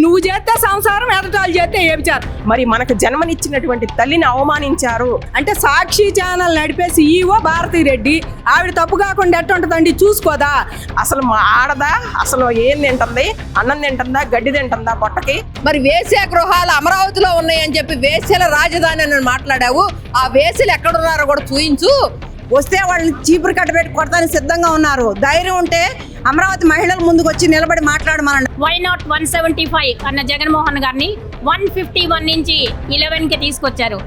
నువ్వు చేస్తే సంసారం, ఎదటాలు చేస్తే ఏమిచారు. మరి మనకు జన్మనిచ్చినటువంటి తల్లిని అవమానించారు అంటే సాక్షి ఛానల్ నడిపే CEO భారతీ రెడ్డి ఆవిడ తప్పు కాకుండా ఎట్టుంటదండి, చూసుకోదా? అసలు మా ఆడదా? అసలు ఏం తింటుంది? అన్నం తింటుందా? గడ్డి తింటుందా పొట్టకి? మరి వేశ్య గృహాలు అమరావతిలో ఉన్నాయని చెప్పి వేశ్యల రాజధాని అని మాట్లాడావు. ఆ వేశ్యలు ఎక్కడున్నారో కూడా చూయించు. వస్తే వాళ్ళని చీపురు కట్టబెట్టి కొడతానికి సిద్ధంగా ఉన్నారు. ధైర్యం ఉంటే అమరావతి మహిళల ముందుకు వచ్చి నిలబడి మాట్లాడమనండి. వై నాట్ 175 అన్న జగన్మోహన్ గారిని 151 నుంచి 11కి తీసుకొచ్చారు.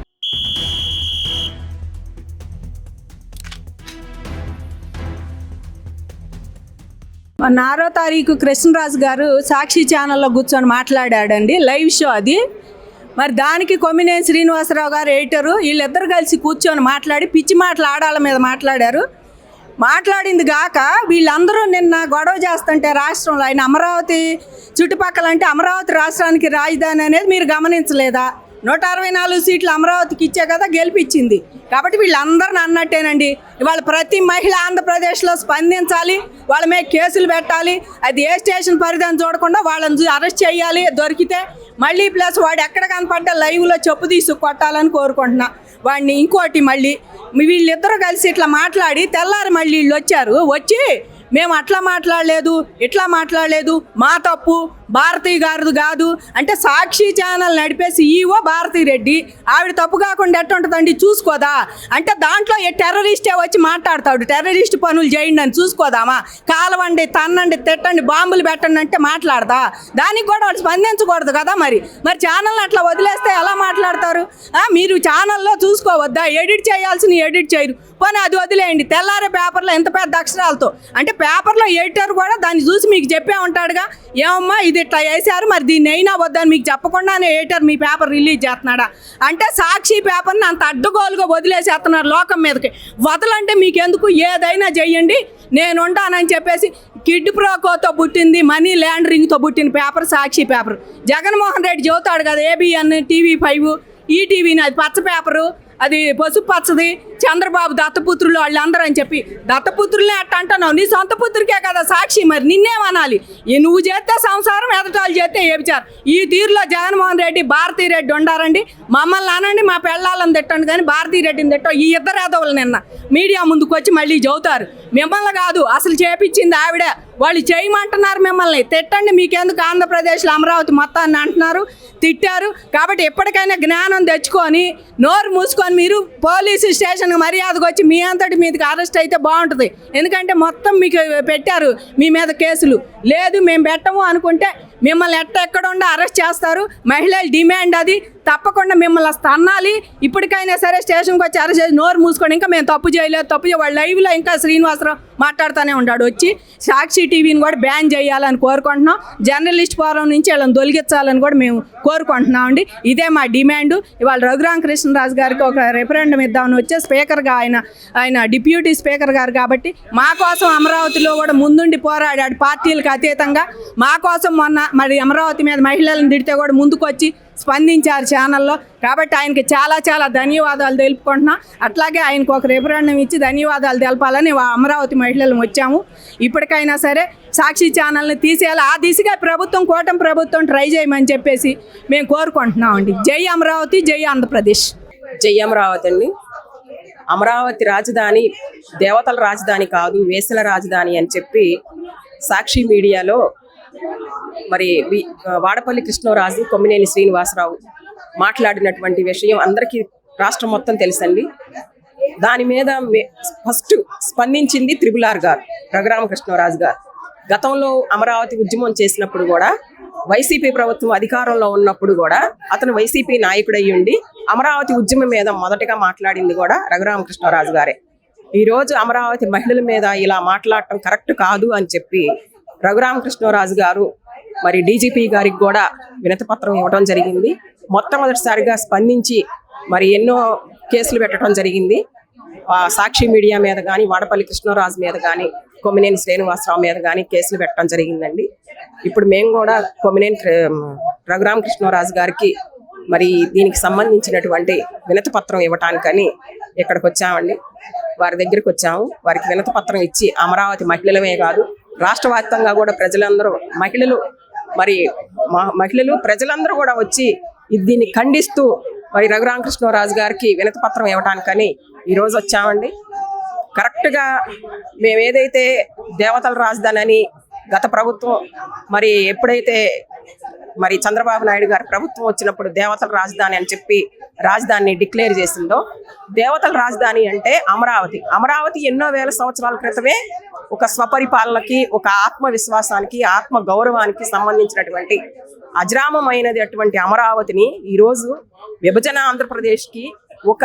మన 6వ తారీఖు కృష్ణరాజు గారు సాక్షి ఛానల్లో కూర్చొని మాట్లాడాడండి, లైవ్ షో అది. మరి దానికి కొమ్మినేని శ్రీనివాసరావు గారు ఎడిటరు వీళ్ళిద్దరు కలిసి కూర్చొని మాట్లాడి పిచ్చి మాటలు ఆడాల మీద మాట్లాడారు. మాట్లాడింది గాక వీళ్ళందరూ నిన్న గొడవ చేస్తుంటే రాష్ట్రంలో ఆయన అమరావతి చుట్టుపక్కల అంటే అమరావతి రాష్ట్రానికి రాజధాని అనేది మీరు గమనించలేదా? 164 సీట్లు అమరావతికి ఇచ్చే కదా గెలిపించింది. కాబట్టి వీళ్ళందరిని అన్నట్టేనండి. ఇవాళ ప్రతి మహిళ ఆంధ్రప్రదేశ్లో స్పందించాలి, వాళ్ళ మీద కేసులు పెట్టాలి. అది ఏ స్టేషన్ పరిధిని చూడకుండా వాళ్ళని అరెస్ట్ చేయాలి దొరికితే. మళ్ళీ ప్లస్ వాడు ఎక్కడ కనపడ్డా లైవ్లో చెప్పు తీసు కొట్టాలని కోరుకుంటున్నా వాడిని. ఇంకోటి మళ్ళీ వీళ్ళిద్దరూ కలిసి ఇట్లా మాట్లాడి తెల్లారి మళ్ళీ వీళ్ళు వచ్చి మేము అట్లా మాట్లాడలేదు, ఇట్లా మాట్లాడలేదు, మా తప్పు, భారతీ గారిది కాదు అంటే సాక్షి ఛానల్ నడిపే CEO భారతీ రెడ్డి ఆవిడ తప్పు కాకుండా ఎట్టుంటుందండి, చూసుకోదా? అంటే దాంట్లో టెర్రరిస్టే వచ్చి మాట్లాడతాడు, టెర్రరిస్ట్ పనులు చేయండి అని చూసుకోదామా? కాలవండి, తన్నండి, తిట్టండి, బాంబులు పెట్టండి అంటే మాట్లాడదా? దానికి కూడా వాళ్ళు స్పందించకూడదు కదా. మరి ఛానల్ని అట్లా వదిలేస్తే ఎలా మాట్లాడతారు? మీరు ఛానల్లో చూసుకోవద్దా? ఎడిట్ చేయాల్సిన ఎడిట్ చేయరు, పోనీ అది వదిలేయండి. తెల్లారే పేపర్లో ఎంత పెద్ద అక్షరాలతో అంటే పేపర్లో ఎడిటర్ కూడా దాన్ని చూసి మీకు చెప్పే ఉంటాడుగా, ఏమమ్మా ఇది ఇట్లా వేసారు, మరి దీన్ని అయినా వద్దని మీకు చెప్పకుండానే ఎడిటర్ మీ పేపర్ రిలీజ్ చేస్తున్నాడా? అంటే సాక్షి పేపర్ని అంత అడ్డగోలుగా వదిలేసేస్తున్నారు లోకం మీదకి. వదలంటే మీకెందుకు, ఏదైనా చెయ్యండి, నేను ఉంటానని చెప్పేసి కిడ్ ప్రోకోతో పుట్టింది, మనీ ల్యాండరింగ్తో పుట్టిన పేపర్ సాక్షి పేపర్. జగన్మోహన్ రెడ్డి చెబుతాడు కదా ABN, TV5, ఈటీవీని అది పచ్చ పేపరు, అది పసుపు పచ్చది, చంద్రబాబు దత్తపుత్రులు వాళ్ళందరూ అని చెప్పి. దత్తపుత్రులనే అట్ట అంటున్నావు, నీ సొంత పుత్రికే కదా సాక్షి, మరి నిన్నేమనాలి? నువ్వు చేస్తే సంసారం, ఎదటాలు చేస్తే ఏమిచారు. ఈ తీరులో జగన్మోహన్ రెడ్డి భారతీ రెడ్డి ఉండారండి. మమ్మల్ని అనండి, మా పెళ్ళాలను తిట్టండి, కానీ భారతీ రెడ్డిని తిట్టం. ఈ ఇద్దరు ఎదవలు నిన్న మీడియా ముందుకు వచ్చి మళ్ళీ చెబుతారు మిమ్మల్ని కాదు అసలు చేపించింది ఆవిడ, వాళ్ళు చేయమంటున్నారు మిమ్మల్ని. తిట్టండి, మీకెందుకు ఆంధ్రప్రదేశ్లో అమరావతి మొత్తాన్ని అంటున్నారు, తిట్టారు. కాబట్టి ఎప్పటికైనా జ్ఞానం తెచ్చుకొని నోరు మూసుకొని మీరు పోలీసు స్టేషన్కి మర్యాదకు వచ్చి మీ అంతటి మీదకి అరెస్ట్ అయితే బాగుంటుంది. ఎందుకంటే మొత్తం మీకు పెట్టారు మీ మీద కేసులు. లేదు మేము పెట్టము అనుకుంటే మిమ్మల్ని ఎక్కడుండా అరెస్ట్ చేస్తారు. మహిళల డిమాండ్ అది, తప్పకుండా మిమ్మల్ని తన్నాలి. ఇప్పటికైనా సరే స్టేషన్కి వచ్చి అరెస్ట్ చేసి నోరు మూసుకోండి. ఇంకా మేము తప్పు చేయలేదు, వాళ్ళ లైవ్లో ఇంకా శ్రీనివాసరావు మాట్లాడుతూనే ఉంటాడు. వచ్చి సాక్షి టీవీని కూడా బ్యాన్ చేయాలని కోరుకుంటున్నాం. జర్నలిస్ట్ ఫోరం నుంచి వాళ్ళని తొలగించాలని కూడా మేము కోరుకుంటున్నాం అండి. ఇదే మా డిమాండ్. ఇవాళ రఘురామ కృష్ణరాజు గారికి ఒక రెఫరెండం ఇద్దామని వచ్చే స్పీకర్గా ఆయన డిప్యూటీ స్పీకర్ గారు కాబట్టి మా కోసం అమరావతిలో కూడా ముందుండి పోరాడాడు పార్టీలకు అతీతంగా. మా కోసం మొన్న మరి అమరావతి మీద మహిళలను తిడితే కూడా ముందుకు వచ్చి స్పందించారు ఛానల్లో. కాబట్టి ఆయనకి చాలా చాలా ధన్యవాదాలు తెలుపుకుంటున్నాం. అట్లాగే ఆయనకు ఒక రెఫరెండం ఇచ్చి ధన్యవాదాలు తెలపాలని అమరావతి మహిళలు వచ్చాము. ఇప్పటికైనా సరే సాక్షి ఛానల్ని తీసేయాలి. ఆ దిశగా ప్రభుత్వం, కూటమి ప్రభుత్వం ట్రై చేయమని చెప్పేసి మేము కోరుకుంటున్నామండి. జై అమరావతి, జై ఆంధ్రప్రదేశ్. జై అమరావతి అండి. అమరావతి రాజధాని దేవతల రాజధాని కాదు, వేసల రాజధాని అని చెప్పి సాక్షి మీడియాలో మరి వాడపల్లి కృష్ణరాజు, కొమ్మినేని శ్రీనివాసరావు మాట్లాడినటువంటి విషయం అందరికీ రాష్ట్రం మొత్తం తెలుసండి. దాని మీద ఫస్ట్ స్పందించింది త్రిపులార్ గారు, రఘురామ కృష్ణరాజు గారు. గతంలో అమరావతి ఉద్యమం చేసినప్పుడు కూడా, వైసీపీ ప్రభుత్వం అధికారంలో ఉన్నప్పుడు కూడా అతను వైసీపీ నాయకుడయ్యి ఉండి అమరావతి ఉద్యమం మీద మొదటగా మాట్లాడింది కూడా రఘురామ కృష్ణరాజు గారే. ఈరోజు అమరావతి మహిళల మీద ఇలా మాట్లాడటం కరెక్ట్ కాదు అని చెప్పి రఘురామకృష్ణరాజు గారు మరి డీజీపీ గారికి కూడా వినతిపత్రం ఇవ్వడం జరిగింది. మొట్టమొదటిసారిగా స్పందించి మరి ఎన్నో కేసులు పెట్టడం జరిగింది. సాక్షి మీడియా మీద కానీ, వాడపల్లి కృష్ణరాజు మీద కానీ, కొమ్మినేని శ్రీనివాసరావు మీద కానీ కేసులు పెట్టడం జరిగిందండి. ఇప్పుడు మేము కూడా కొమ్మినేని రఘురామకృష్ణరాజు గారికి మరి దీనికి సంబంధించినటువంటి వినతిపత్రం ఇవ్వటానికని ఇక్కడికి వచ్చామండి. వారి దగ్గరికి వచ్చాము. వారికి వినతిపత్రం ఇచ్చి అమరావతి మహిళలమే కాదు రాష్ట్ర వ్యాప్తంగా కూడా ప్రజలందరూ, మహిళలు మరి మహిళలు ప్రజలందరూ కూడా వచ్చి దీన్ని ఖండిస్తూ మరి రఘురామకృష్ణరాజు గారికి వినతి పత్రం ఇవ్వడానికని ఈరోజు వచ్చామండి. కరెక్ట్గా మేము ఏదైతే దేవతల రాజధాని అని గత ప్రభుత్వం మరి ఎప్పుడైతే మరి చంద్రబాబు నాయుడు గారి ప్రభుత్వం వచ్చినప్పుడు దేవతల రాజధాని అని చెప్పి రాజధానిని డిక్లేర్ చేసిందో, దేవతల రాజధాని అంటే అమరావతి ఎన్నో వేల సంవత్సరాల క్రితమే ఒక స్వపరిపాలనకి, ఒక ఆత్మవిశ్వాసానికి, ఆత్మ గౌరవానికి సంబంధించినటువంటి అజరామమైనది అటువంటి అమరావతిని ఈరోజు విభజన ఆంధ్రప్రదేశ్కి ఒక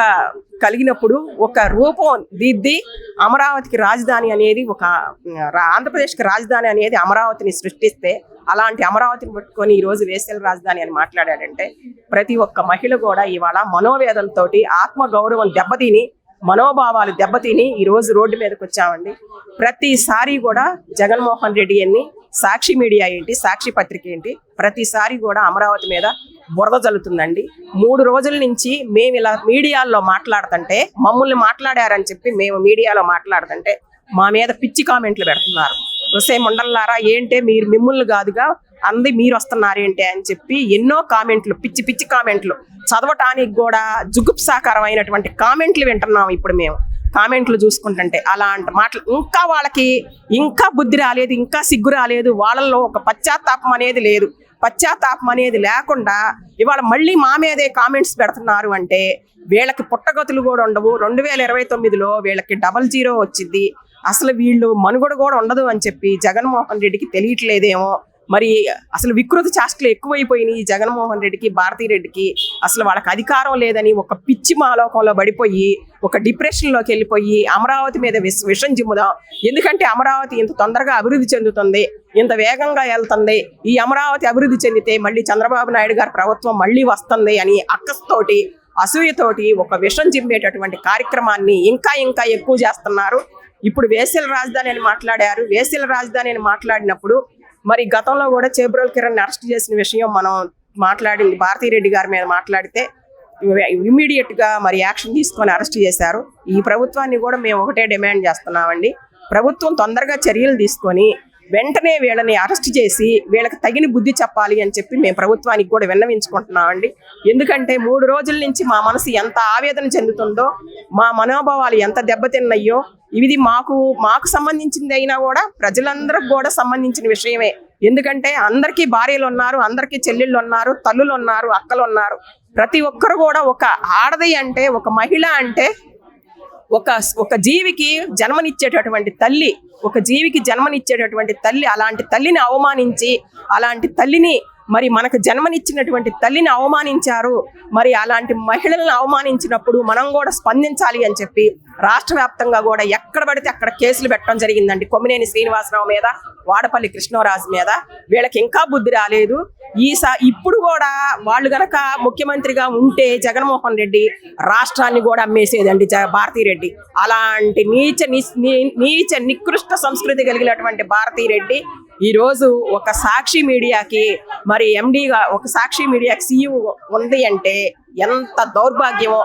కలిగినప్పుడు ఒక రూపం దిద్ది అమరావతికి రాజధాని అనేది ఆంధ్రప్రదేశ్కి రాజధాని అనేది అమరావతిని సృష్టిస్తే, అలాంటి అమరావతిని పట్టుకొని ఈరోజు వేశ్యల రాజధాని అని మాట్లాడాడంటే ప్రతి ఒక్క మహిళ కూడా ఇవాళ మనోవేదంతో ఆత్మ గౌరవం దెబ్బతిని, మనోభావాలు దెబ్బతిని ఈరోజు రోడ్డు మీదకి వచ్చామండి. ప్రతిసారి కూడా జగన్మోహన్ రెడ్డి అని సాక్షి మీడియా ఏంటి, సాక్షి పత్రిక ఏంటి, ప్రతిసారి కూడా అమరావతి మీద బురద జల్లుతుందండి. 3 రోజుల నుంచి మేము ఇలా మీడియాల్లో మాట్లాడుతుంటే, మమ్మల్ని మాట్లాడారని చెప్పి మేము మీడియాలో మాట్లాడుతుంటే మా మీద పిచ్చి కామెంట్లు పెడుతున్నారు. వసే మండలారా ఏంటే మిమ్మల్ని కాదుగా అంది మీరు వస్తున్నారేంటే అని చెప్పి ఎన్నో కామెంట్లు, పిచ్చి పిచ్చి కామెంట్లు, చదవటానికి కూడా జుగుప్సాకరమైనటువంటి కామెంట్లు వింటున్నాం. ఇప్పుడు మేము కామెంట్లు చూసుకుంటుంటే అలాంటి మాటలు ఇంకా వాళ్ళకి ఇంకా బుద్ధి రాలేదు, ఇంకా సిగ్గు రాలేదు, వాళ్ళల్లో ఒక పశ్చాత్తాపం అనేది లేదు. పశ్చాత్తాపం అనేది లేకుండా ఇవాళ మళ్ళీ మా మీదే కామెంట్స్ పెడుతున్నారు అంటే వీళ్ళకి పుట్టగతులు కూడా ఉండవు. 2029లో వీళ్ళకి 00 వచ్చింది. అసలు వీళ్ళు మనుగడ కూడా ఉండదు అని చెప్పి జగన్మోహన్ రెడ్డికి తెలియట్లేదేమో. మరి అసలు వికృతి చేష్టలు ఎక్కువైపోయినాయి జగన్మోహన్ రెడ్డికి, భారతీరెడ్డికి. అసలు వాళ్ళకి అధికారం లేదని ఒక పిచ్చి మాలోకంలో పడిపోయి ఒక డిప్రెషన్లోకి వెళ్ళిపోయి అమరావతి మీద విషం జిమ్ముదాం, ఎందుకంటే అమరావతి ఇంత తొందరగా అభివృద్ధి చెందుతుంది, ఇంత వేగంగా వెళ్తుంది, ఈ అమరావతి అభివృద్ధి చెందితే మళ్ళీ చంద్రబాబు నాయుడు గారి ప్రభుత్వం మళ్ళీ వస్తుంది అని అక్కస్తోటి, అసూయతోటి ఒక విషం జిమ్మేటటువంటి కార్యక్రమాన్ని ఇంకా ఇంకా ఎక్కువ చేస్తున్నారు. ఇప్పుడు వేశ్యల రాజధాని అని మాట్లాడారు. వేశ్యల రాజధాని అని మాట్లాడినప్పుడు మరి గతంలో కూడా చేబ్రోలు కిరణ్ అరెస్ట్ చేసిన విషయం మనం మాట్లాడింది. భారతీరెడ్డి గారి మీద మాట్లాడితే ఇమ్మీడియట్ గా మరి యాక్షన్ తీసుకొని అరెస్ట్ చేశారు. ఈ ప్రభుత్వాన్ని కూడా మేము ఒకటే డిమాండ్ చేస్తున్నామండి, ప్రభుత్వం తొందరగా చర్యలు తీసుకొని వెంటనే వీళ్ళని అరెస్ట్ చేసి వీళ్ళకి తగిన బుద్ధి చెప్పాలి అని చెప్పి మేము ప్రభుత్వానికి కూడా విన్నవించుకుంటున్నామండి. ఎందుకంటే 3 రోజుల నుంచి మా మనసు ఎంత ఆవేదన చెందుతుందో, మా మనోభావాలు ఎంత దెబ్బతిన్నాయో, ఇది మాకు సంబంధించింది అయినా కూడా ప్రజలందరికి కూడా సంబంధించిన విషయమే. ఎందుకంటే అందరికీ భార్యలు ఉన్నారు, అందరికీ చెల్లెళ్ళు ఉన్నారు, తల్లులు ఉన్నారు, అక్కలు ఉన్నారు. ప్రతి ఒక్కరు కూడా ఒక ఆడది అంటే, ఒక మహిళ అంటే ఒక జీవికి జన్మనిచ్చేటటువంటి తల్లి, ఒక జీవికి జన్మనిచ్చేటటువంటి తల్లి. అలాంటి తల్లిని అవమానించి, అలాంటి తల్లిని మరి మనకు జన్మనిచ్చినటువంటి తల్లిని అవమానించారు. మరి అలాంటి మహిళలను అవమానించినప్పుడు మనం కూడా స్పందించాలి అని చెప్పి రాష్ట్ర వ్యాప్తంగా కూడా ఎక్కడ పడితే అక్కడ కేసులు పెట్టడం జరిగిందండి. కొమ్మినేని శ్రీనివాసరావు మీద, వాడపల్లి కృష్ణరాజు మీద. వీళ్ళకి ఇంకా బుద్ధి రాలేదు. ఇప్పుడు కూడా వాళ్ళు గనక ముఖ్యమంత్రిగా ఉంటే జగన్మోహన్ రెడ్డి రాష్ట్రాన్ని కూడా అమ్మేసేదండి భారతీరెడ్డి. అలాంటి నీచ నికృష్ట సంస్కృతి కలిగినటువంటి భారతీరెడ్డి ఈరోజు ఒక సాక్షి మీడియాకి మరి ఎండీగా, ఒక సాక్షి మీడియాకి CEO ఉంది అంటే ఎంత దౌర్భాగ్యమో.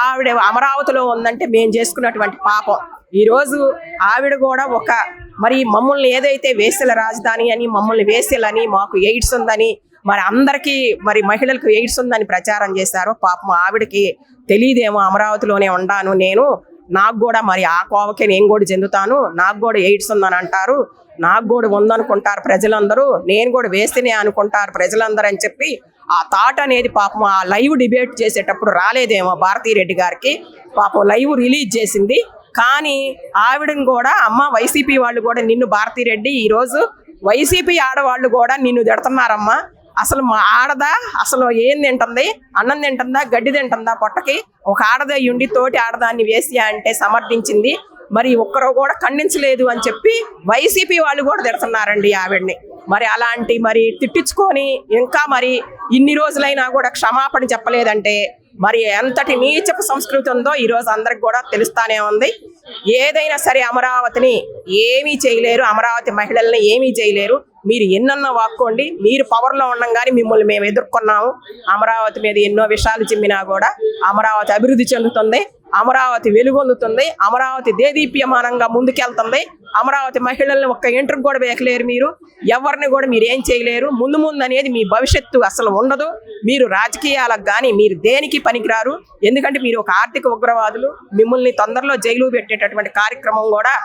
ఆవిడ అమరావతిలో ఉందంటే మేము చేసుకున్నటువంటి పాపం. ఈరోజు ఆవిడ కూడా ఒక మరి మమ్మల్ని ఏదైతే వేశ్యల రాజధాని అని, మమ్మల్ని వేశ్యలని, మాకు ఎయిడ్స్ ఉందని, మరి అందరికీ మరి మహిళలకు ఎయిడ్స్ ఉందని ప్రచారం చేశారు. పాపం ఆవిడకి తెలియదేమో అమరావతిలోనే ఉండాను నేను, నాకు కూడా మరి ఆ కోవకే నేను కూడా చెందుతాను, నాకు కూడా ఎయిడ్స్ ఉందని అంటారు, నాకు కూడా ఉందనుకుంటారు ప్రజలందరూ, నేను కూడా వేస్తేనే అనుకుంటారు ప్రజలందరూ అని చెప్పి ఆ థాట్ అనేది పాపం ఆ లైవ్ డిబేట్ చేసేటప్పుడు రాలేదేమో భారతీరెడ్డి గారికి. పాపం లైవ్ రిలీజ్ చేసింది. కానీ ఆవిడని కూడా అమ్మ వైసీపీ వాళ్ళు కూడా నిన్ను భారతీరెడ్డి ఈరోజు వైసీపీ ఆడవాళ్ళు కూడా నిన్ను తిడుతున్నారమ్మా, అసలు మా ఆడదా అసలు ఏం తింటుంది, అన్నం తింటుందా, గడ్డి తింటుందా పొట్టకి, ఒక ఆడదయ్యుండి తోటి ఆడదాన్ని వేసి అంటే సమర్థించింది. మరి ఒక్కరో కూడా ఖండించలేదు అని చెప్పి వైసీపీ వాళ్ళు కూడా తిడుతున్నారండి ఆవిడ్ని. మరి అలాంటి మరి తిట్టించుకొని ఇంకా మరి ఇన్ని రోజులైనా కూడా క్షమాపణ చెప్పలేదంటే మరి ఎంతటి నీచపు సంస్కృతి ఉందో ఈరోజు అందరికి కూడా తెలుస్తానే ఉంది. ఏదైనా సరే అమరావతిని ఏమీ చేయలేరు, అమరావతి మహిళల్ని ఏమీ చేయలేరు. మీరు ఎన్నన్నా వాక్కోండి, మీరు పవర్లో ఉండంగానే మిమ్మల్ని మేము ఎదుర్కొన్నాము. అమరావతి మీద ఎన్నో విషయాలు చిమ్మినా కూడా అమరావతి అభివృద్ధి చెందుతుంది. అమరావతి వెలుగొందుతుంది, అమరావతి దేదీప్యమానంగా ముందుకెళ్తుంది. అమరావతి మహిళల్ని ఒక్క ఇంటర్కి కూడా వేయలేరు మీరు, ఎవరిని కూడా మీరు ఏం చేయలేరు. ముందు అనేది మీ భవిష్యత్తు అసలు ఉండదు. మీరు రాజకీయాలకు కానీ మీరు దేనికి పనికిరారు. ఎందుకంటే మీరు ఒక ఆర్థిక ఉగ్రవాదులు. మిమ్మల్ని తొందరలో జైలు పెట్టేటటువంటి కార్యక్రమం కూడా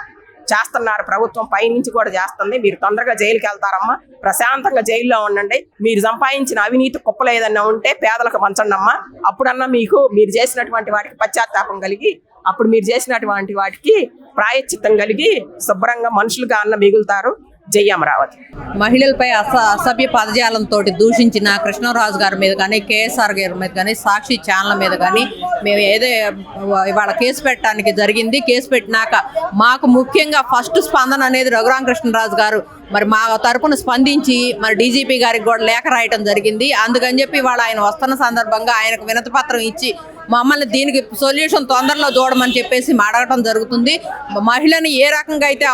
చేస్తున్నారు, ప్రభుత్వం పైనుంచి కూడా చేస్తుంది. మీరు తొందరగా జైలుకి వెళ్తారమ్మా, ప్రశాంతంగా జైల్లో ఉండండి. మీరు సంపాదించిన అవినీతి కుప్పలు ఏదన్నా ఉంటే పేదలకు పంచండి అమ్మా. అప్పుడన్నా మీకు మీరు చేసినటువంటి వాటికి పశ్చాత్తాపం కలిగి, అప్పుడు మీరు చేసినటువంటి వాటికి ప్రాయశ్చిత్తం కలిగి శుభ్రంగా మనుషులుగా అన్న మిగులుతారు. జై అమరావతి. మహిళలపై అసభ్య పదజాలంతో దూషించిన కృష్ణరాజు గారి మీద కానీ, కేఎస్ఆర్ గారి మీద కానీ, సాక్షి ఛానల్ మీద కానీ మేము ఇవాళ కేసు పెట్టడానికి జరిగింది. కేసు పెట్టినాక మాకు ముఖ్యంగా ఫస్ట్ స్పందన అనేది రఘురామకృష్ణరాజు గారు మరి మా తరపున స్పందించి మరి డీజీపీ గారికి కూడా లేఖ రాయటం జరిగింది. అందుకని చెప్పి ఇవాళ ఆయన వస్తున్న సందర్భంగా ఆయనకు వినతి పత్రం ఇచ్చి మమ్మల్ని దీనికి సొల్యూషన్ తొందరలో చూడమని చెప్పేసి అడగటం జరుగుతుంది. మహిళని ఏ రకంగా అయితే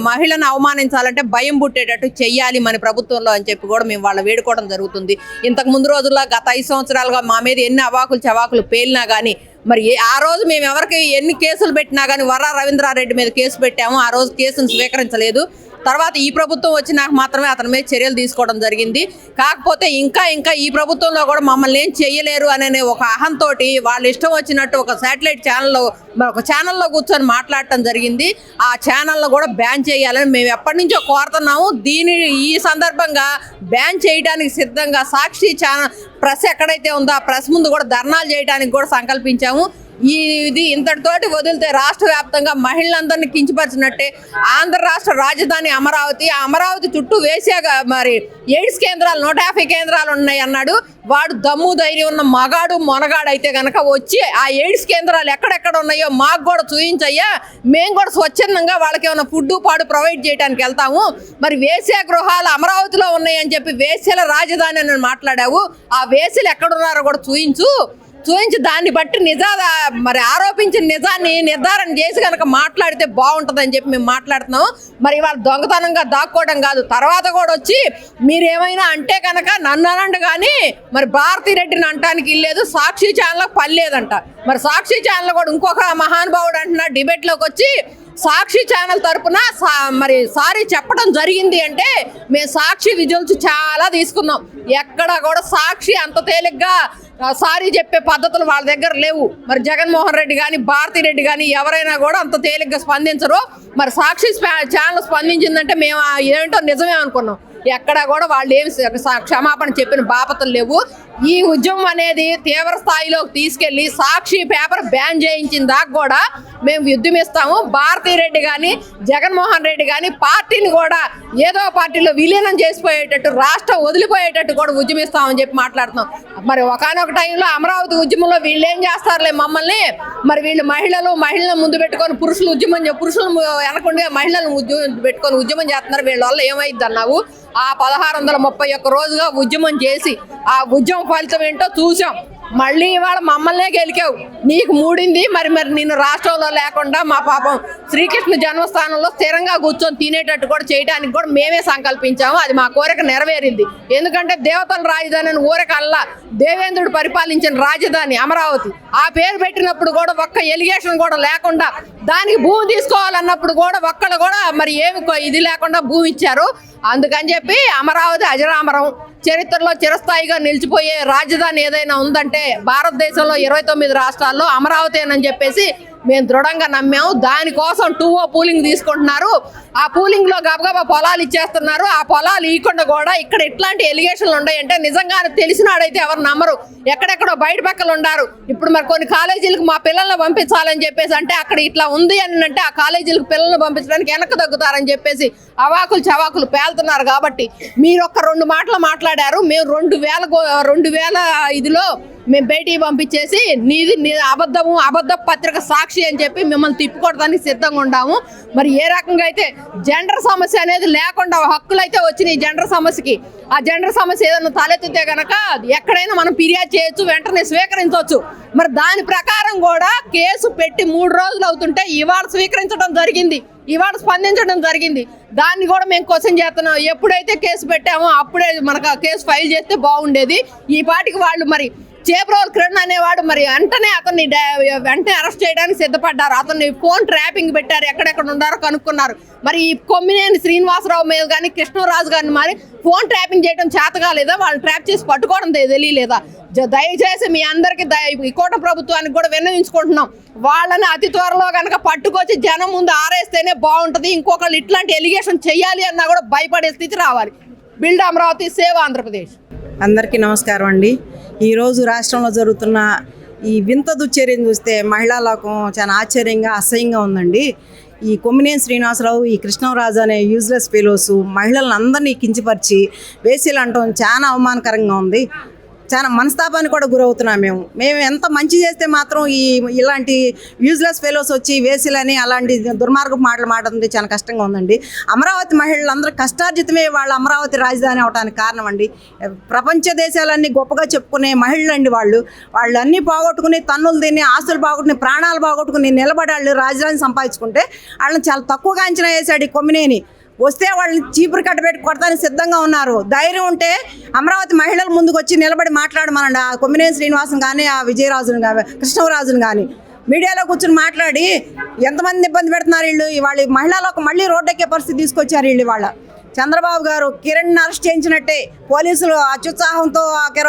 మహిళను అవమానించాలంటే భయం పుట్టేటట్టు చెయ్యాలి మన ప్రభుత్వంలో అని చెప్పి కూడా మేము వాళ్ళ వేడుకోవడం జరుగుతుంది. ఇంతకు ముందు రోజుల్లో గత 5 సంవత్సరాలుగా మా మీద ఎన్ని అవాకులు చవాకులు పేలినా కానీ మరి ఆ రోజు మేము ఎవరికి ఎన్ని కేసులు పెట్టినా కానీ వర్రా రవీంద్రారెడ్డి మీద కేసు పెట్టాము, ఆ రోజు కేసును స్వీకరించలేదు. తర్వాత ఈ ప్రభుత్వం వచ్చినాక మాత్రమే అతని మీద చర్యలు తీసుకోవడం జరిగింది. కాకపోతే ఇంకా ఈ ప్రభుత్వంలో కూడా మమ్మల్ని ఏం చేయలేరు అనే ఒక అహంతోటి వాళ్ళు ఇష్టం వచ్చినట్టు ఒక శాటిలైట్ ఛానల్లో కూర్చొని మాట్లాడటం జరిగింది. ఆ ఛానల్లో కూడా బ్యాన్ చేయాలని మేము ఎప్పటి నుంచో కోరుతున్నాము. ఈ సందర్భంగా బ్యాన్ చేయడానికి సిద్ధంగా సాక్షి ఛానల్ ప్రెస్ ఎక్కడైతే ఉందో ఆ ప్రెస్ ముందు కూడా ధర్నాలు చేయడానికి కూడా సంకల్పించాము. ఇది ఇంతటితోటి వదిలితే రాష్ట్ర వ్యాప్తంగా మహిళలందరినీ కించపరిచినట్టే. ఆంధ్ర రాష్ట్ర రాజధాని అమరావతి, ఆ అమరావతి చుట్టూ వేసాగా మరి ఎయిడ్స్ కేంద్రాలు 150 కేంద్రాలు ఉన్నాయి అన్నాడు. వాడు దమ్ము ధైర్యం ఉన్న మగాడు మొనగాడు అయితే కనుక వచ్చి ఆ ఎయిడ్స్ కేంద్రాలు ఎక్కడెక్కడ ఉన్నాయో మాకు కూడా చూపించయ్యా, మేము కూడా స్వచ్ఛందంగా వాళ్ళకి ఏమైనా ఫుడ్ పాడు ప్రొవైడ్ చేయడానికి వెళ్తాము. మరి వేశ్య గృహాలు అమరావతిలో ఉన్నాయని చెప్పి వేశ్యల రాజధాని అని మాట్లాడావు, ఆ వేశ్యలు ఎక్కడున్నారో కూడా చూపించి దాన్ని బట్టి మరి ఆరోపించిన నిజాన్ని నిర్ధారణ చేసి కనుక మాట్లాడితే బాగుంటుందని చెప్పి మేము మాట్లాడుతున్నాం. మరి వాళ్ళు దొంగతనంగా దాక్కోవడం కాదు, తర్వాత కూడా వచ్చి మీరేమైనా అంటే కనుక నన్ను అనండి కానీ మరి భారతిరెడ్డిని అంటానికి లేదు, సాక్షి ఛానల్కి పని లేదంట. మరి సాక్షి ఛానల్ కూడా ఇంకొక మహానుభావుడు అంటున్నా డిబేట్లోకి వచ్చి సాక్షి ఛానల్ తరపున మరి సారీ చెప్పడం జరిగింది అంటే మేము సాక్షి విజువల్స్ చాలా తీసుకున్నాం. ఎక్కడ కూడా సాక్షి అంత తేలిగ్గా సారీ చెప్పే పద్ధతులు వాళ్ళ దగ్గర లేవు. మరి జగన్మోహన్ రెడ్డి కానీ భారతిరెడ్డి కానీ ఎవరైనా కూడా అంత తేలిగ్గా స్పందించరు. మరి సాక్షి ఛానల్ స్పందించిందంటే మేము ఏంటో నిజమే అనుకున్నాం. ఎక్కడ కూడా వాళ్ళు ఏమి క్షమాపణ చెప్పిన బాపతలు లేవు. ఈ ఉద్యమం అనేది తీవ్ర స్థాయిలోకి తీసుకెళ్లి సాక్షి పేపర్ బ్యాన్ చేయించిన దాకా కూడా మేము యుద్ధమిస్తాము. భారతిరెడ్డి కానీ జగన్మోహన్ రెడ్డి కానీ పార్టీని కూడా ఏదో పార్టీలో విలీనం చేసిపోయేటట్టు, రాష్ట్రం వదిలిపోయేటట్టు కూడా ఉద్యమిస్తామని చెప్పి మాట్లాడుతున్నాం. మరి ఒకనొక టైంలో అమరావతి ఉద్యమంలో వీళ్ళు ఏం చేస్తారులే మమ్మల్ని, మరి వీళ్ళు మహిళలను ముందు పెట్టుకొని పురుషులు వెనకుండా మహిళలను పెట్టుకొని ఉద్యమం చేస్తున్నారు. వీళ్ళ వల్ల ఏమైంది అన్నావు. ఆ 1631 రోజుగా ఉద్యమం చేసి ఆ ఉద్యమం ఫలితం ఏంటో చూసాం. మళ్ళీ ఇవాళ మమ్మల్నే గెలికావు, నీకు మూడింది. మరి నిన్ను రాష్ట్రంలో లేకుండా మా పాపం శ్రీకృష్ణ జన్మస్థానంలో స్థిరంగా కూర్చొని తినేటట్టు కూడా చేయడానికి కూడా మేమే సంకల్పించాము. అది మా కోరిక నెరవేరింది. ఎందుకంటే దేవతల రాజధాని ఊరకల్లా దేవేంద్రుడు పరిపాలించిన రాజధాని అమరావతి. ఆ పేరు పెట్టినప్పుడు కూడా ఒక్క ఎలిగేషన్ కూడా లేకుండా దానికి భూమి తీసుకోవాలన్నప్పుడు కూడా ఒక్కళ్ళు కూడా మరి ఏమి ఇది లేకుండా భూమి ఇచ్చారు. అందుకని చెప్పి అమరావతి అజరామరం, చరిత్రలో చిరస్థాయిగా నిలిచిపోయే రాజధాని ఏదైనా ఉందంటే భారతదేశంలో 29 రాష్ట్రాల్లో అమరావతి అని చెప్పేసి మేము దృఢంగా నమ్మాము. దానికోసం 2O పూలింగ్ తీసుకుంటున్నారు. ఆ పూలింగ్లో గబగబా పొలాలు ఇచ్చేస్తున్నారు. ఆ పొలాలు ఇవ్వకుండా కూడా ఇక్కడ ఇట్లాంటి ఎలిగేషన్లు ఉన్నాయంటే నిజంగానే తెలిసినాడైతే ఎవరు నమ్మరు. ఎక్కడెక్కడో బయట పక్కలు ఉన్నారు. ఇప్పుడు మరి కొన్ని కాలేజీలకు మా పిల్లల్ని పంపించాలని చెప్పేసి అంటే అక్కడ ఇట్లా ఉంది అని అంటే ఆ కాలేజీలకు పిల్లల్ని పంపించడానికి వెనక్కి తగ్గుతారని చెప్పేసి అవాకులు చవాకులు పేలుతున్నారు. కాబట్టి మీరు ఒక్క 2 మాటలు మాట్లాడారు. మేము 2005లో మేము బయటికి పంపించేసి నీది అబద్ధ పత్రిక సాక్షి అని చెప్పి మిమ్మల్ని తిప్పుకోవడానికి సిద్ధంగా ఉన్నాము. మరి ఏ రకంగా అయితే జెండర్ సమస్య అనేది లేకుండా హక్కులు అయితే వచ్చినాయి జెండర్ సమస్యకి. ఆ జెండర్ సమస్య ఏదైనా తలెత్తితే కనుక ఎక్కడైనా మనం ఫిర్యాదు చేయొచ్చు, వెంటనే స్వీకరించవచ్చు. మరి దాని ప్రకారం కూడా కేసు పెట్టి 3 రోజులు అవుతుంటే ఇవాళ స్వీకరించడం జరిగింది, ఇవాళ స్పందించడం జరిగింది. దాన్ని కూడా మేము క్వశ్చన్ చేస్తున్నాం. ఎప్పుడైతే కేసు పెట్టామో అప్పుడే మనకు కేసు ఫైల్ చేస్తే బాగుండేది. ఈ పాటికి వాళ్ళు మరి చేబ్రోల్ కిరణ్ అనేవాడు మరి వెంటనే అరెస్ట్ చేయడానికి సిద్ధపడ్డారు. అతన్ని ఫోన్ ట్రాపింగ్ పెట్టారు, ఎక్కడెక్కడ ఉన్నారో కనుక్కున్నారు. మరి ఈ కొమ్మినేని శ్రీనివాసరావు మీద కానీ కృష్ణరాజు గారిని మరి ఫోన్ ట్రాపింగ్ చేయడం చేతగా లేదా, వాళ్ళని ట్రాప్ చేసి పట్టుకోవడం తెలియలేదా? దయచేసి మీ అందరికీ ఈ కూట ప్రభుత్వానికి కూడా విన్నవించుకుంటున్నాం, వాళ్ళని అతి త్వరలో కనుక పట్టుకొచ్చి జనం ముందు ఆరేస్తేనే బాగుంటుంది. ఇంకొకళ్ళు ఇట్లాంటి ఎలిగేషన్ చెయ్యాలి అన్నా కూడా భయపడే స్థితి రావాలి. Build Amaravati, save Andhra Pradesh. అందరికీ నమస్కారం అండి. ఈరోజు రాష్ట్రంలో జరుగుతున్న ఈ వింత దుశ్చర్యను చూస్తే మహిళా లోకం చాలా ఆశ్చర్యంగా అసహ్యంగా ఉందండి. ఈ కొమ్మినేని శ్రీనివాసరావు, ఈ కృష్ణరాజు అనే యూజ్లెస్ ఫెలోస్ మహిళలను అందరినీ కించపరిచి వేసీలు అంటాం చాలా అవమానకరంగా ఉంది. చాలా మనస్తాపాన్ని కూడా గురవుతున్నాం. మేము ఎంత మంచి చేస్తే మాత్రం ఇలాంటి యూజ్లెస్ ఫెలోస్ వచ్చి వేసీలని అలాంటి దుర్మార్గపు మాటలు మాట్లాడుతుంటే చాలా కష్టంగా ఉందండి. అమరావతి మహిళలందరూ కష్టార్జితమే వాళ్ళ అమరావతి రాజధాని అవడానికి కారణం అండి. ప్రపంచ దేశాలన్నీ గొప్పగా చెప్పుకునే మహిళలు అండి వాళ్ళు అన్నీ పోగొట్టుకుని, తన్నులు తిని, ఆస్తులు పోగొట్టుకుని, ప్రాణాలు పోగొట్టుకుని నిలబడి వాళ్ళు రాజధాని సంపాదించుకుంటే వాళ్ళని చాలా తక్కువగా అంచనా వేశాడు ఈ కొమ్మినేని. వస్తే వాళ్ళని చీపురు కట్టబెట్టి కొడతానికి సిద్ధంగా ఉన్నారు. ధైర్యం ఉంటే అమరావతి మహిళల ముందుకు వచ్చి నిలబడి మాట్లాడమనండి. ఆ కొమ్మినేని శ్రీనివాసం కానీ, ఆ విజయరాజును కానీ, కృష్ణరాజును కానీ మీడియాలో కూర్చొని మాట్లాడి ఎంతమంది ఇబ్బంది పెడుతున్నారు వీళ్ళు. వాళ్ళ మహిళలకు మళ్ళీ రోడ్డెక్కే పరిస్థితి తీసుకొచ్చారు వీళ్ళు. వాళ్ళ చంద్రబాబు గారు కిరణ్ అరెస్ట్ చేయించినట్టే పోలీసులు అత్యుత్సాహంతో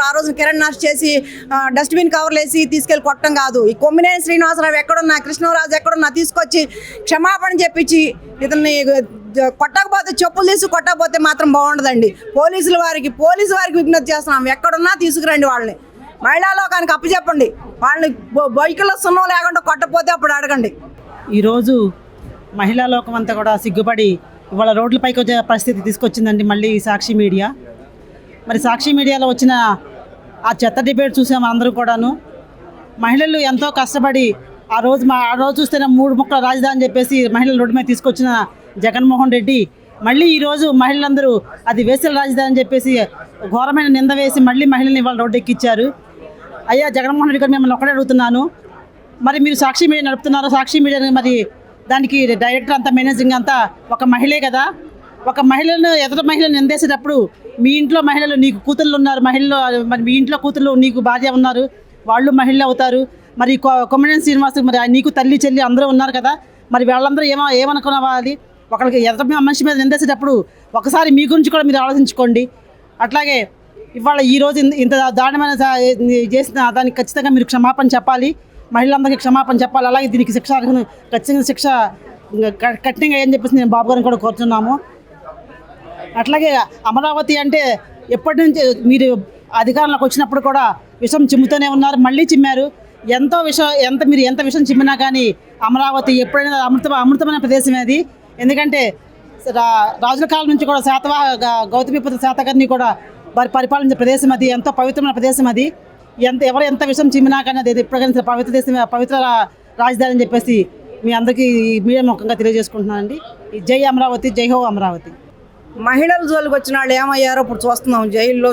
ఆ రోజు కిరణ్ అరెస్ట్ చేసి డస్ట్బిన్ కవర్లు వేసి తీసుకెళ్ళి కొట్టడం కాదు. ఈ కొమ్మినేని శ్రీనివాసరావు ఎక్కడున్నా, కృష్ణరాజు ఎక్కడున్నా తీసుకొచ్చి క్షమాపణ చెప్పించి ఇతన్ని కొట్టకపోతే చెప్పులు తీసి కొట్టకపోతే మాత్రం బాగుండదండి. పోలీసు వారికి విజ్ఞప్తి చేస్తున్నాం, ఎక్కడున్నా తీసుకురండి వాళ్ళని. మహిళా లోకానికి అప్పచెప్పండి. వాళ్ళని బైకుల్లో సున్నం లేకుండా కొట్టకపోతే అప్పుడు అడగండి. ఈరోజు మహిళా లోకం అంతా కూడా సిగ్గుపడి ఇవాళ రోడ్లపైకి వచ్చే పరిస్థితి తీసుకొచ్చిందండి మళ్ళీ సాక్షి మీడియా. మరి సాక్షి మీడియాలో వచ్చిన ఆ చెత్త డిబేట్ చూసాము అందరూ కూడాను. మహిళలు ఎంతో కష్టపడి ఆ రోజు చూస్తేనే 3 ముక్కల రాజధాని అని చెప్పేసి మహిళలు రోడ్డు మీద తీసుకొచ్చిన జగన్మోహన్ రెడ్డి మళ్ళీ ఈరోజు మహిళలందరూ అది వేసల రాజధాని అని చెప్పేసి ఘోరమైన నింద వేసి మళ్ళీ మహిళల్ని ఇవాళ రోడ్డు ఎక్కిచ్చారు. అయ్యా జగన్మోహన్ రెడ్డి గారు మిమ్మల్ని ఒకటే అడుగుతున్నాను, మరి మీరు సాక్షి మీడియా నడుపుతున్నారు, సాక్షి మీడియాని మరి దానికి డైరెక్టర్ అంతా మేనేజింగ్ అంతా ఒక మహిళే కదా. ఒక మహిళను ఎదుటి మహిళను నిందేసేటప్పుడు మీ ఇంట్లో మహిళలు, నీకు కూతుళ్ళు ఉన్నారు, మహిళలు మరి మీ ఇంట్లో కూతుళ్ళు నీకు భార్య ఉన్నారు, వాళ్ళు మహిళలు అవుతారు. మరి కొమ్మినేని శ్రీనివాస్ మరి నీకు తల్లి చెల్లి అందరూ ఉన్నారు కదా, మరి వాళ్ళందరూ ఏమనుకోవాలి. ఒకరికి ఎదుటి మనిషి మీద నిందేసేటప్పుడు ఒకసారి మీ గురించి కూడా మీరు ఆలోచించుకోండి. అట్లాగే ఇవాళ ఈరోజు ఇంత దారుణమైన చేసిన దానికి ఖచ్చితంగా మీరు క్షమాపణ చెప్పాలి, మహిళలందరికీ క్షమాపణ చెప్పాలి. అలాగే దీనికి ఖచ్చితంగా శిక్ష కఠినంగా అని చెప్పేసి నేను బాబు గారిని కూడా కోరుతున్నాము. అట్లాగే అమరావతి అంటే ఎప్పటి నుంచి మీరు అధికారంలోకి వచ్చినప్పుడు కూడా విషం చిమ్ముతూనే ఉన్నారు, మళ్ళీ చిమ్మారు. మీరు ఎంత విషం చిమ్మినా కానీ అమరావతి ఎప్పుడైనా అమృతమైన ప్రదేశం అది. ఎందుకంటే రాజుల కాలం నుంచి కూడా గౌతమిపుత్ర శాతకర్ణి కూడా వారి పరిపాలించే ప్రదేశం అది, ఎంతో పవిత్రమైన ప్రదేశం అది. ఎవరు ఎంత విషయం చిమ్మినా కానీ అది ఎప్పుడైనా పవిత్ర రాజధాని అని చెప్పేసి మీ అందరికీ మీడియా ముఖంగా తెలియజేసుకుంటున్నానండి. జై అమరావతి, జై హో అమరావతి. మహిళల జోలికి వచ్చిన వాళ్ళు ఏమయ్యారో ఇప్పుడు చూస్తున్నాం. జైల్లో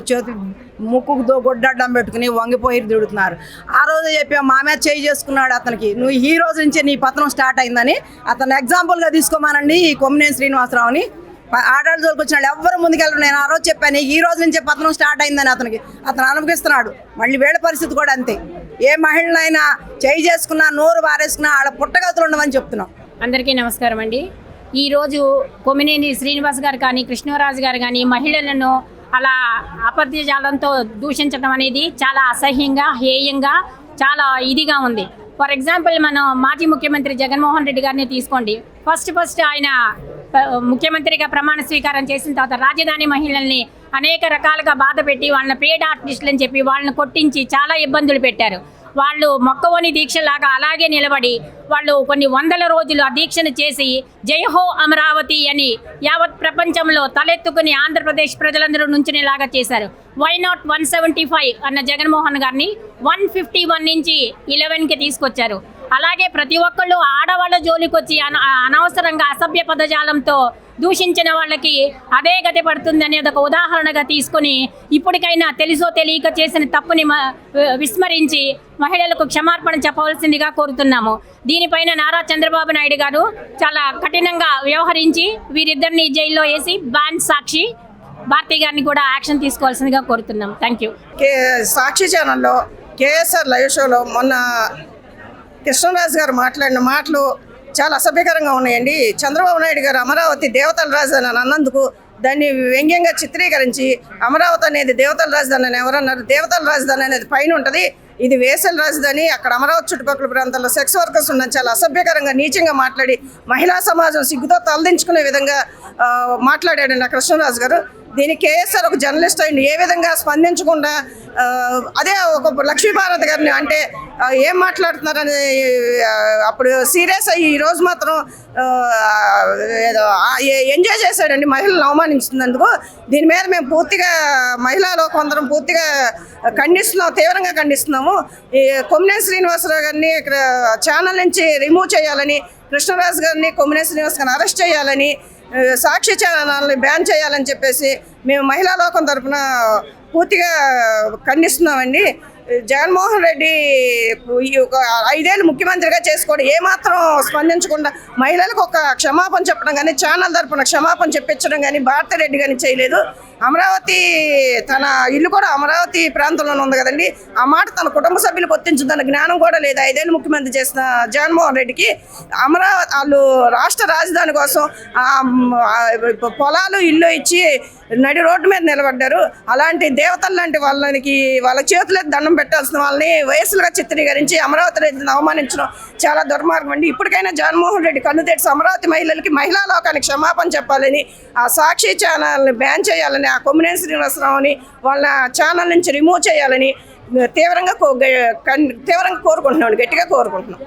ముక్కుతో గొడ్డడ్డం పెట్టుకుని వంగిపోయి తిడుతున్నారు. ఆ రోజు చెప్పా మా మీద చేయి చేసుకున్నాడు అతనికి, నువ్వు ఈ రోజు నుంచే నీ పతనం స్టార్ట్ అయిందని అతను ఎగ్జాంపుల్గా తీసుకోమానండి. ఈ కొమ్మినేని శ్రీనివాసరావుని ఆడవాళ్ళ జోలికి వచ్చిన వాళ్ళు ఎవ్వరు ముందుకెళ్ళరు. నేను ఆ రోజు చెప్పాను ఈ రోజు నుంచే పతనం స్టార్ట్ అయిందని అతను అనుభవిస్తున్నాడు. మళ్ళీ వీళ్ళ పరిస్థితి కూడా అంతే. ఏ మహిళనైనా చేయి చేసుకున్నా, నోరు బారేసుకున్నా వాళ్ళ పుట్టగతులు ఉండమని చెప్తున్నాం. అందరికీ నమస్కారం అండి. ఈరోజు కొమ్మినేని శ్రీనివాస్ గారు కానీ, కృష్ణరాజు గారు కానీ మహిళలను అలా అపజాలంతో దూషించడం అనేది చాలా అసహ్యంగా, హేయంగా, చాలా ఇదిగా ఉంది. ఫర్ ఎగ్జాంపుల్ మనం మాజీ ముఖ్యమంత్రి జగన్మోహన్ రెడ్డి గారిని తీసుకోండి. ఫస్ట్ ఆయన ముఖ్యమంత్రిగా ప్రమాణ స్వీకారం చేసిన తర్వాత రాజధాని మహిళల్ని అనేక రకాలుగా బాధ పెట్టి వాళ్ళని పేడ్ ఆర్టిస్టులు అని చెప్పి వాళ్ళని కొట్టించి చాలా ఇబ్బందులు పెట్టారు. వాళ్ళు మొక్కవోని దీక్షలాగా అలాగే నిలబడి వాళ్ళు కొన్ని వందల రోజులు ఆ దీక్షను చేసి జై హో అమరావతి అని యావత్ ప్రపంచంలో తలెత్తుకుని ఆంధ్రప్రదేశ్ ప్రజలందరూ నుంచునేలాగా చేశారు. వై నాట్ 175 అన్న జగన్మోహన్ గారిని 151 నుంచి 11కి తీసుకొచ్చారు. అలాగే ప్రతి ఒక్కళ్ళు ఆడవాళ్ళ జోలికి వచ్చి అనవసరంగా అసభ్య పదజాలంతో దూషించిన వాళ్ళకి అదే గతి పడుతుంది అనేది ఒక ఉదాహరణగా తీసుకొని ఇప్పటికైనా తెలుసో తెలియక చేసిన తప్పుని విస్మరించి మహిళలకు క్షమాపణ చెప్పవలసిందిగా కోరుతున్నాము. దీనిపైన నారా చంద్రబాబు నాయుడు గారు చాలా కఠినంగా వ్యవహరించి వీరిద్దరిని జైల్లో వేసి బ్యాన్ సాక్షి భారతి గారిని కూడా యాక్షన్ తీసుకోవాల్సిందిగా కోరుతున్నాం. Thank you. సాక్షి ఛానల్లో కేఎస్ఆర్ లైవ్ షోలో మొన్న కృష్ణరాజు గారు మాట్లాడిన మాటలు చాలా అసభ్యకరంగా ఉన్నాయండి. చంద్రబాబు నాయుడు గారు అమరావతి దేవతల రాజధాని అని అన్నందుకు దాన్ని వ్యంగ్యంగా చిత్రీకరించి అమరావతి అనేది దేవతల రాజధాని అని ఎవరన్నారు? దేవతల రాజధాని అనేది పైన ఉంటుంది, ఇది వేసల రాజధాని. అక్కడ అమరావతి చుట్టుపక్కల ప్రాంతాల్లో సెక్స్ వర్కర్స్ ఉన్న చాలా అసభ్యకరంగా నీచంగా మాట్లాడి మహిళా సమాజం సిగ్గుతో తలదించుకునే విధంగా మాట్లాడాడండి ఆ కృష్ణరాజు గారు. దీనికి కేఎస్ఆర్ ఒక జర్నలిస్ట్ అయింది ఏ విధంగా స్పందించకుండా అదే ఒక లక్ష్మీభారతి గారిని అంటే ఏం మాట్లాడుతున్నారని అప్పుడు సీరియస్ అయ్యి ఈరోజు మాత్రం ఏదో ఎంజాయ్ చేశాడండి మహిళలను అవమానించినందుకు. దీని మీద మేము పూర్తిగా మహిళలు కొందరం పూర్తిగా ఖండిస్తున్నాము, తీవ్రంగా ఖండిస్తున్నాము. ఈ కొమ్మినేని శ్రీనివాసరావు గారిని ఇక్కడ ఛానల్ నుంచి రిమూవ్ చేయాలని, కృష్ణరాజు గారిని కొమ్మినేని శ్రీనివాస్ గారిని అరెస్ట్ చేయాలని, సాక్షి ఛానల్ని బ్యాన్ చేయాలని చెప్పేసి మేము మహిళా లోకం తరఫున పూర్తిగా ఖండిస్తున్నామండి. జగన్మోహన్ రెడ్డి ఒక 5 ఏళ్ళు ముఖ్యమంత్రిగా చేసుకోవడం ఏమాత్రం స్పందించకుండా మహిళలకు ఒక క్షమాపణ చెప్పడం కానీ, ఛానల్ తరఫున క్షమాపణ చెప్పించడం కానీ భారతిరెడ్డి కానీ చేయలేదు. అమరావతి తన ఇల్లు కూడా అమరావతి ప్రాంతంలోనే ఉంది కదండి, ఆ మాట తన కుటుంబ సభ్యులు పొత్తించుతున్న జ్ఞానం కూడా లేదు 5 ఏళ్ళు ముఖ్యమంత్రి చేసిన జగన్మోహన్ రెడ్డికి. అమరావతి వాళ్ళు రాష్ట్ర రాజధాని కోసం పొలాలు ఇల్లు ఇచ్చి నడి రోడ్డు మీద నిలబడ్డారు. అలాంటి దేవతలు లాంటి వాళ్ళ చేతులకు దండం పెట్టాల్సిన వాళ్ళని వయసులుగా చిత్రీకరించి అమరావతి రైతులను అవమానించడం చాలా దుర్మార్గం అండి. ఇప్పటికైనా జగన్మోహన్ రెడ్డి కన్ను తెరిచి అమరావతి మహిళలకి మహిళా లోకానికి క్షమాపణ చెప్పాలని, ఆ సాక్షి ఛానల్ని బ్యాన్ చేయాలని, ఆ కొమ్మినేని శ్రీనివాసరావుని వాళ్ళ ఛానల్ నుంచి రిమూవ్ చేయాలని తీవ్రంగా కోరుకుంటున్నాం, గట్టిగా కోరుకుంటున్నాం.